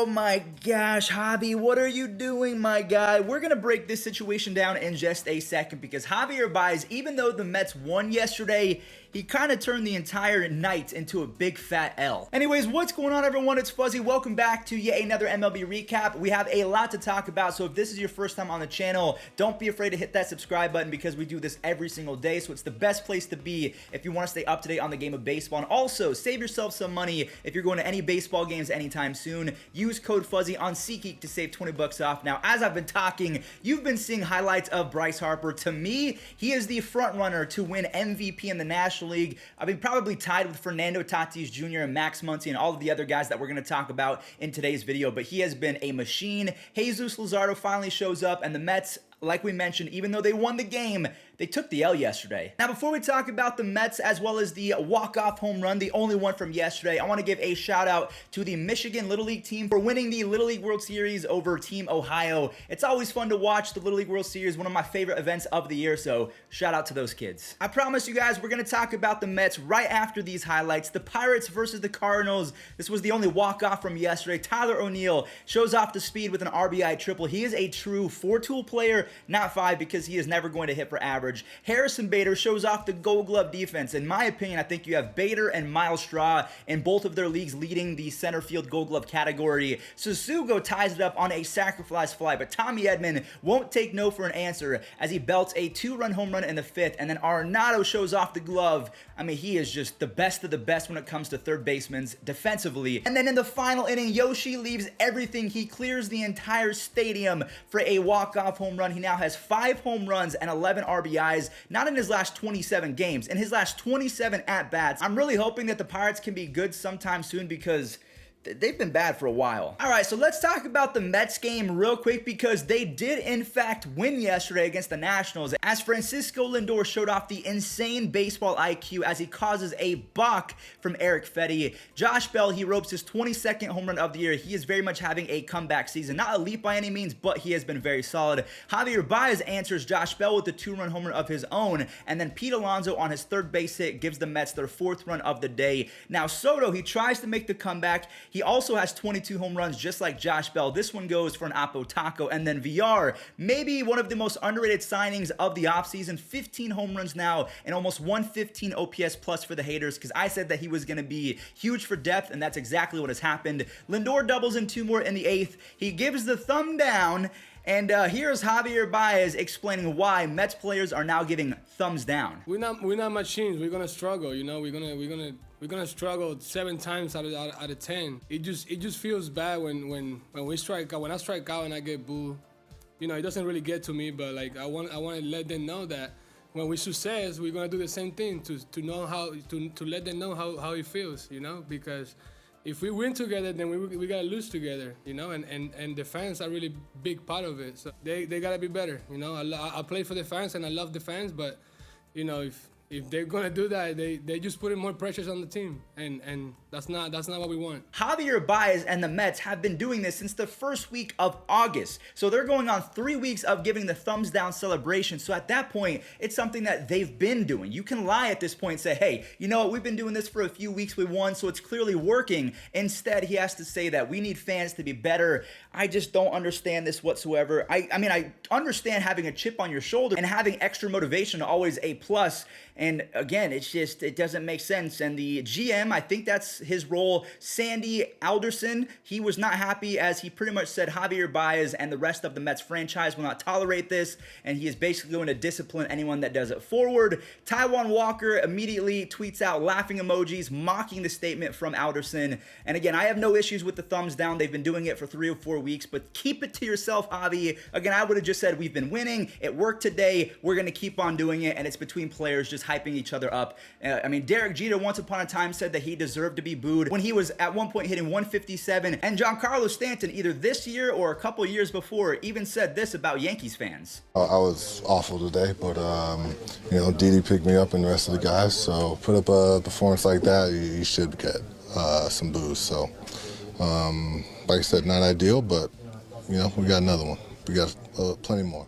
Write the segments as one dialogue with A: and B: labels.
A: Oh my gosh, Javi, what are you doing, my guy? We're going to break this situation down in just a second because Javier Baez, even though the Mets won yesterday, he kind of turned the entire night into a big fat L. Anyways, what's going on, everyone? It's Fuzzy. Welcome back to yet another MLB recap. We have a lot to talk about, so if this is your first time on the channel, don't be afraid to hit that subscribe button because we do this every single day, so it's the best place to be if you want to stay up to date on the game of baseball. And also, save yourself some money if you're going to any baseball games anytime soon. Use code Fuzzy on SeatGeek to save 20 bucks off. Now, as I've been talking, you've been seeing highlights of Bryce Harper. To me, he is the front runner to win MVP in the National League. I mean, probably tied with Fernando Tatis Jr. and Max Muncy and all of the other guys that we're going to talk about in today's video, but he has been a machine. Jesus Luzardo finally shows up, and the Mets, like we mentioned, even though they won the game, they took the L yesterday. Now, before we talk about the Mets as well as the walk-off home run, the only one from yesterday, I want to give a shout out to the Michigan Little League team for winning the Little League World Series over Team Ohio. It's always fun to watch the Little League World Series, one of my favorite events of the year, so shout out to those kids. I promise you guys, we're going to talk about the Mets right after these highlights. The Pirates versus the Cardinals. This was the only walk-off from yesterday. Tyler O'Neill shows off the speed with an RBI triple. He is a true four-tool player, not five, because he is never going to hit for average. Harrison Bader shows off the Gold Glove defense. In my opinion, I think you have Bader and Miles Straw in both of their leagues leading the center field Gold Glove category. Susugo ties it up on a sacrifice fly, but Tommy Edman won't take no for an answer as he belts a two-run home run in the fifth, and then Arenado shows off the glove. I mean, he is just the best of the best when it comes to third basemen defensively. And then in the final inning, Yoshi leaves everything. He clears the entire stadium for a walk-off home run. He now has 5 home runs and 11 RBIs, not in his last 27 games, in his last 27 at-bats. I'm really hoping that the Pirates can be good sometime soon because they've been bad for a while. All right, so let's talk about the Mets game real quick because they did, in fact, win yesterday against the Nationals as Francisco Lindor showed off the insane baseball IQ as he causes a balk from Eric Fetty. Josh Bell, he ropes his 22nd home run of the year. He is very much having a comeback season. Not elite by any means, but he has been very solid. Javier Baez answers Josh Bell with the 2-run home run of his own, and then Pete Alonso on his third base hit gives the Mets their 4th run of the day. Now, Soto, he tries to make the comeback. He also has 22 home runs just like Josh Bell. This one goes for an Apo Taco. And then VR, maybe one of the most underrated signings of the offseason. 15 home runs now and almost 115 OPS plus for the haters because I said that he was going to be huge for depth, and that's exactly what has happened. Lindor doubles in 2 more in the 8th. He gives the thumb down. And here's Javier Baez explaining why Mets players are now giving thumbs down.
B: We're not machines. We're gonna struggle. You know, we're gonna struggle 7 times out of 10. It just feels bad when we strike out. When I strike out and I get booed, you know, it doesn't really get to me. But like I want to let them know that when we success, we're gonna do the same thing to know how to let them know how it feels. You know, because if we win together, then we gotta lose together, you know, and the fans are really big part of it. So they gotta be better, you know. I play for the fans and I love the fans, but you know, if they're gonna do that, they just putting more pressures on the team, and that's not what we want.
A: Javier Baez and the Mets have been doing this since the first week of August, so they're going on 3 weeks of giving the thumbs down celebration. So at that point, it's something that they've been doing. You can lie at this point and say, hey, you know what, we've been doing this for a few weeks, we won, so it's clearly working. Instead, he has to say that we need fans to be better. I just don't understand this whatsoever. I mean, I understand having a chip on your shoulder and having extra motivation, always a plus. And again, it doesn't make sense. And the GM, I think that's his role, Sandy Alderson, he was not happy as he pretty much said Javier Baez and the rest of the Mets franchise will not tolerate this, and he is basically going to discipline anyone that does it forward. Taijuan Walker immediately tweets out laughing emojis, mocking the statement from Alderson. And again, I have no issues with the thumbs down. They've been doing it for 3 or 4 weeks, but keep it to yourself, Javi. Again, I would have just said we've been winning. It worked today. We're going to keep on doing it, and it's between players just hyping each other up. I mean, Derek Jeter once upon a time said that he deserved to be booed when he was at one point hitting 157, and Giancarlo Stanton either this year or a couple years before even said this about Yankees fans.
C: I was awful today, but you know, Didi picked me up and the rest of the guys, so put up a performance like that, you should get some boos. So like I said, not ideal, but you know, we got another one. We got plenty more.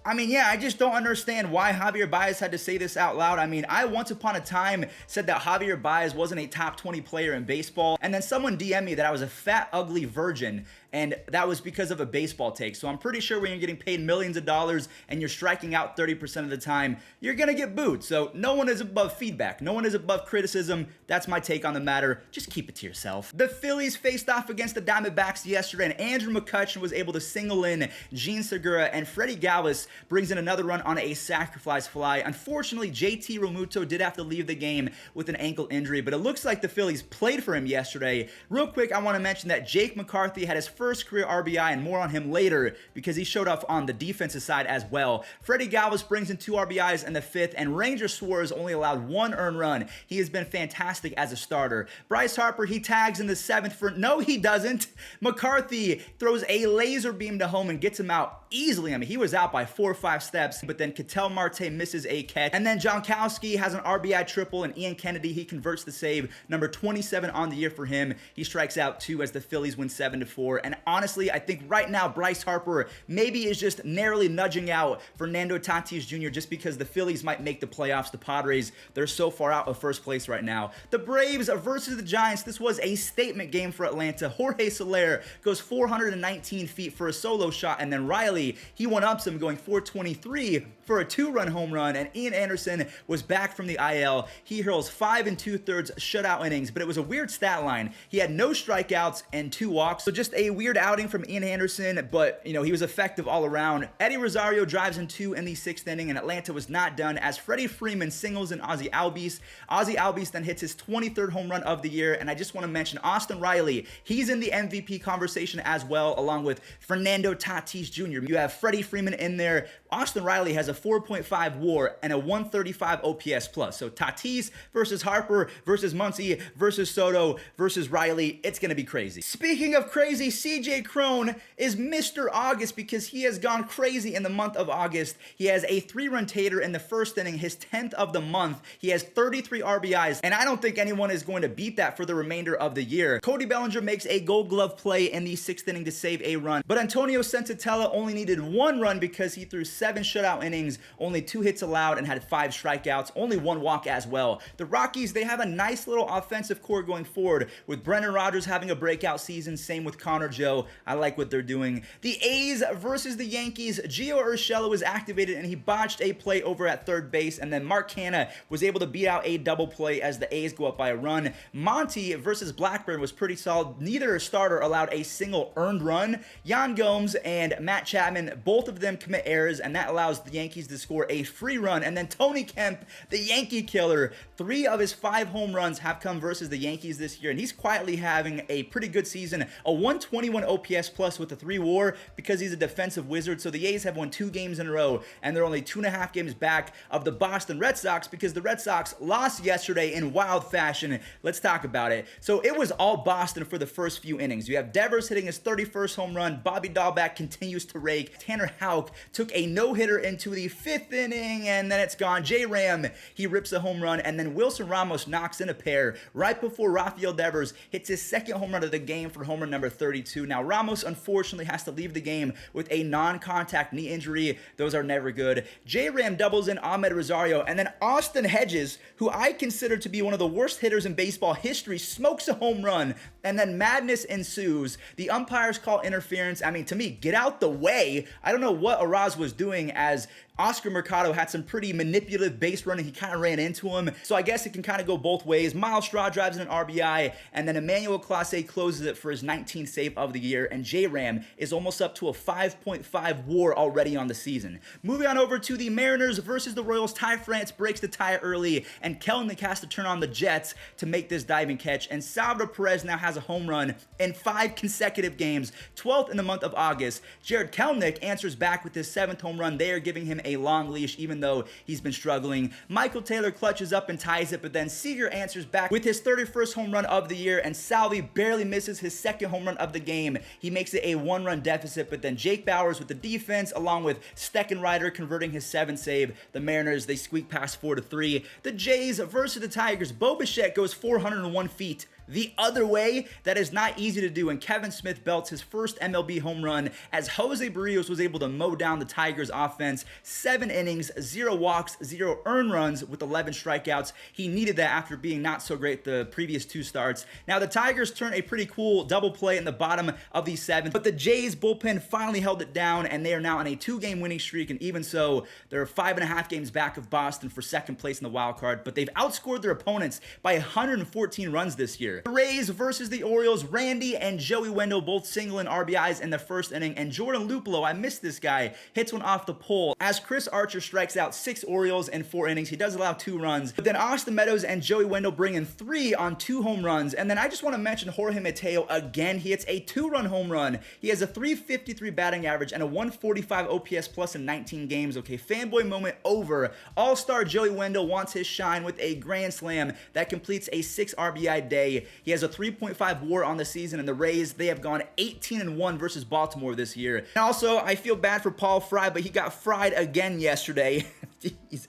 A: I mean, yeah, I just don't understand why Javier Baez had to say this out loud. I mean, I once upon a time said that Javier Baez wasn't a top 20 player in baseball, and then someone DM'd me that I was a fat, ugly virgin, and that was because of a baseball take. So I'm pretty sure when you're getting paid millions of dollars and you're striking out 30% of the time, you're gonna get booed. So no one is above feedback. No one is above criticism. That's my take on the matter. Just keep it to yourself. The Phillies faced off against the Diamondbacks yesterday, and Andrew McCutchen was able to single in Gene Segura, and Freddie Galvis brings in another run on a sacrifice fly. Unfortunately, JT Realmuto did have to leave the game with an ankle injury, but it looks like the Phillies played for him yesterday. Real quick, I want to mention that Jake McCarthy had his first career RBI, and more on him later because he showed up on the defensive side as well. Freddie Galvis brings in 2 RBIs in the 5th, and Ranger Suarez only allowed 1 earned run. He has been fantastic as a starter. Bryce Harper, he tags in the 7th for, no he doesn't. McCarthy throws a laser beam to home and gets him out easily. I mean, he was out by 4 or 5 steps, but then Ketel Marte misses a catch. And then Gronkowski has an RBI triple, and Ian Kennedy, he converts the save. Number 27 on the year for him. He strikes out 2 as the Phillies win 7-4. And honestly, I think right now Bryce Harper maybe is just narrowly nudging out Fernando Tatis Jr. just because the Phillies might make the playoffs. The Padres, they're so far out of first place right now. The Braves versus the Giants. This was a statement game for Atlanta. Jorge Soler goes 419 feet for a solo shot, and then Riley, he one-ups him going 423 for a 2-run home run, and Ian Anderson was back from the IL. He hurls 5 2/3 shutout innings, but it was a weird stat line. He had no strikeouts and 2 walks, so just a weird outing from Ian Anderson, but, you know, he was effective all around. Eddie Rosario drives in 2 in the 6th inning, and Atlanta was not done as Freddie Freeman singles in Ozzie Albies. Ozzie Albies then hits his 23rd home run of the year, and I just want to mention Austin Riley. He's in the MVP conversation as well, along with Fernando Tatis Jr. You have Freddie Freeman in there. Austin Riley has a 4.5 WAR and a 135 OPS plus. So Tatis versus Harper versus Muncy versus Soto versus Riley. It's going to be crazy. Speaking of crazy, CJ Cron is Mr. August because he has gone crazy in the month of August. He has a 3-run tater in the 1st inning, his 10th of the month. He has 33 RBIs, and I don't think anyone is going to beat that for the remainder of the year. Cody Bellinger makes a Gold Glove play in the 6th inning to save a run, but Antonio Sensatella only needed 1 run because he threw 7 shutout innings, only 2 hits allowed, and had 5 strikeouts, only 1 walk as well. The Rockies, they have a nice little offensive core going forward, with Brendan Rodgers having a breakout season, same with Connor Joe. I like what they're doing. The A's versus the Yankees. Gio Urshela was activated, and he botched a play over at 3rd base, and then Mark Canha was able to beat out a double play as the A's go up by a run. Monty versus Blackburn was pretty solid. Neither starter allowed a single earned run. Yan Gomes and Matt Chapman, both of them commit errors, and that allows the Yankees to score a free run. And then Tony Kemp, the Yankee killer, 3 of his 5 home runs have come versus the Yankees this year, and he's quietly having a pretty good season. A 121 OPS plus with a 3 WAR because he's a defensive wizard. So the A's have won 2 games in a row, and they're only 2.5 games back of the Boston Red Sox because the Red Sox lost yesterday in wild fashion. Let's talk about it. So it was all Boston for the first few innings. You have Devers hitting his 31st home run. Bobby Dahlbeck continues to rake. Tanner Houck took a no-hitter into the 5th inning, and then it's gone. J-Ram, he rips a home run, and then Wilson Ramos knocks in a pair right before Rafael Devers hits his 2nd home run of the game for homer number 32. Now, Ramos unfortunately has to leave the game with a non-contact knee injury. Those are never good. J-Ram doubles in Ahmed Rosario, and then Austin Hedges, who I consider to be one of the worst hitters in baseball history, smokes a home run, and then madness ensues. The umpires call interference. I mean, to me, get out the way. I don't know what Araz was doing as Oscar Mercado had some pretty manipulative base running. He kind of ran into him. So I guess it can kind of go both ways. Miles Straw drives in an RBI, and then Emmanuel Clase closes it for his 19th save of the year, and J-Ram is almost up to a 5.5 WAR already on the season. Moving on over to the Mariners versus the Royals. Ty France breaks the tie early, and Kelenic has to turn on the Jets to make this diving catch, and Salvador Perez now has a home run in 5 consecutive games, 12th in the month of August. Jared Kelenic answers back with his 7th home run. They are giving him a long leash, even though he's been struggling. Michael Taylor clutches up and ties it, but then Seager answers back with his 31st home run of the year, and Salvi barely misses his 2nd home run of the game. He makes it a 1-run deficit, but then Jake Bauers with the defense, along with Steckenrider converting his 7th save. The Mariners, they squeak past 4-3. The Jays versus the Tigers. Bo Bichette goes 401 feet the other way. That is not easy to do, and Kevin Smith belts his first MLB home run as Jose Barrios was able to mow down the Tigers offense. 7 innings, 0 walks, 0 earned runs with 11 strikeouts. He needed that after being not so great the previous 2 starts. Now the Tigers turned a pretty cool double play in the bottom of the 7th, but the Jays bullpen finally held it down, and they are now on a 2-game winning streak, and even so, they're 5.5 games back of Boston for second place in the wild card, but they've outscored their opponents by 114 runs this year. The Rays versus the Orioles, Randy and Joey Wendell both singling RBIs in the first inning, and Jordan Luplow, I missed this guy, hits one off the pole as Chris Archer strikes out 6 Orioles in 4 innings. He does allow 2 runs, but then Austin Meadows and Joey Wendell bring in 3 on 2 home runs, and then I just want to mention Jorge Mateo again. He hits a 2-run home run. He has a .353 batting average and a 145 OPS plus in 19 games. Okay, fanboy moment over. All-star Joey Wendell wants his shine with a grand slam that completes a 6 RBI day. He has a 3.5 WAR on the season, and the Rays, they have gone 18-1 versus Baltimore this year. And also, I feel bad for Paul Fry, but he got fried again yesterday. Jeez.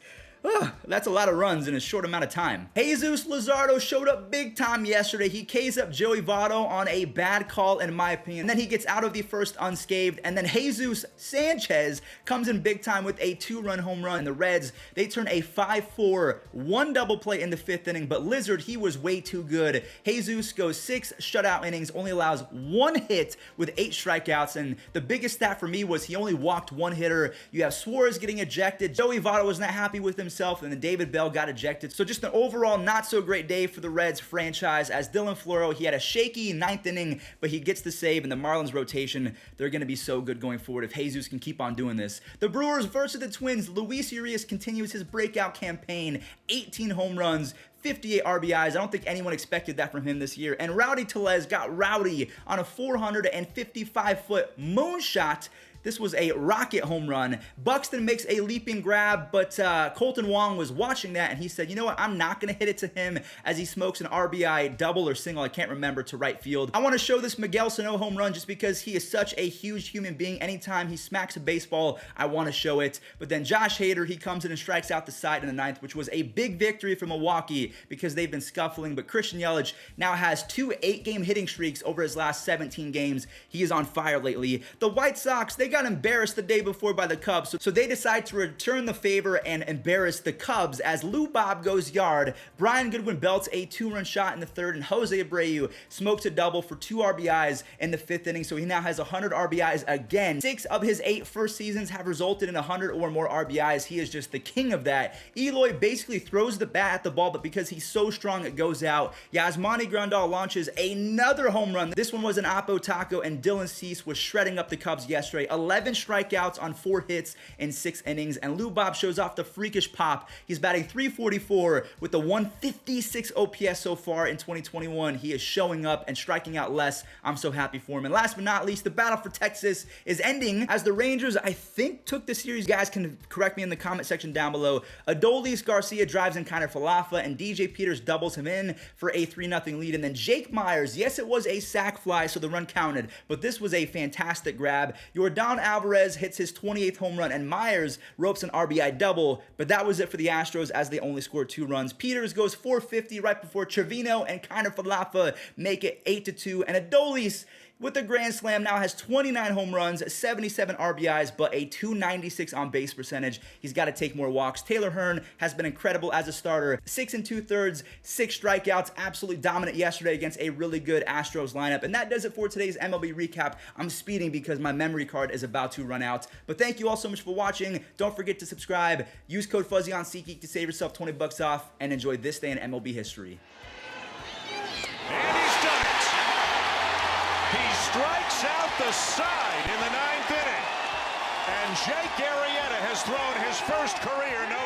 A: That's a lot of runs in a short amount of time. Jesus Luzardo showed up big time yesterday. He K's up Joey Votto on a bad call, in my opinion. And then he gets out of the first unscathed. And then Jesus Sanchez comes in big time with a 2-run home run. And the Reds, they turn a 5-4, 1 double play in the 5th inning. But Lizard, he was way too good. Jesus goes 6 shutout innings, only allows 1 hit with 8 strikeouts. And the biggest stat for me was he only walked 1 hitter. You have Suarez getting ejected. Joey Votto was not happy with himself, and then David Bell got ejected. So just an overall not so great day for the Reds franchise, as Dylan Floro, he had a shaky 9th inning, but he gets the save, and the Marlins rotation, they're going to be so good going forward if Jesus can keep on doing this. The Brewers versus the Twins, Luis Urias continues his breakout campaign, 18 home runs, 58 RBIs. I don't think anyone expected that from him this year. And Rowdy Tellez got rowdy on a 455-foot moonshot. This was a rocket home run. Buxton makes a leaping grab, but Colton Wong was watching that, and he said, you know what, I'm not going to hit it to him, as he smokes an RBI double or single, I can't remember, to right field. I want to show this Miguel Sano home run just because he is such a huge human being. Anytime he smacks a baseball, I want to show it. But then Josh Hader, he comes in and strikes out the side in the 9th, which was a big victory for Milwaukee because they've been scuffling. But Christian Yelich now has 2 8-game hitting streaks over his last 17 games. He is on fire lately. The White Sox, they got embarrassed the day before by the Cubs, so they decide to return the favor and embarrass the Cubs as Lou Bob goes yard. Brian Goodwin belts a 2-run shot in the 3rd, and Jose Abreu smokes a double for 2 RBIs in the 5th inning, so he now has 100 RBIs again. 6 of his 8 first seasons have resulted in 100 or more RBIs. He is just the king of that. Eloy basically throws the bat at the ball, but because he's so strong, it goes out. Yasmani Grandal launches another home run. This one was an Oppo Taco, and Dylan Cease was shredding up the Cubs yesterday. 11 strikeouts on 4 hits in 6 innings, and Lou Bob shows off the freakish pop. He's batting .344 with the 156 OPS so far in 2021. He is showing up and striking out less. I'm so happy for him. And last but not least, the battle for Texas is ending as the Rangers, I think, took the series. You guys can correct me in the comment section down below. Adolis Garcia drives in Kiner Falefa, and DJ Peters doubles him in for a 3-0 lead. And then Jake Myers, yes, it was a sac fly, so the run counted, but this was a fantastic grab. Yordan Alvarez hits his 28th home run, and Myers ropes an RBI double, but that was it for the Astros as they only scored 2 runs. Peters goes 450 right before Trevino and Kiner Falefa make it 8-2, and Adolis, with a grand slam, now has 29 home runs, 77 RBIs, but a .296 on base percentage. He's got to take more walks. Taylor Hearn has been incredible as a starter. 6 2/3, 6 strikeouts, absolutely dominant yesterday against a really good Astros lineup. And that does it for today's MLB recap. I'm speeding because my memory card is about to run out. But thank you all so much for watching. Don't forget to subscribe. Use code Fuzzy on SeatGeek to save yourself $20 off, and enjoy this day in MLB history.
D: And he's done it. He strikes out the side in the 9th inning. And Jake Arrieta has thrown his first career no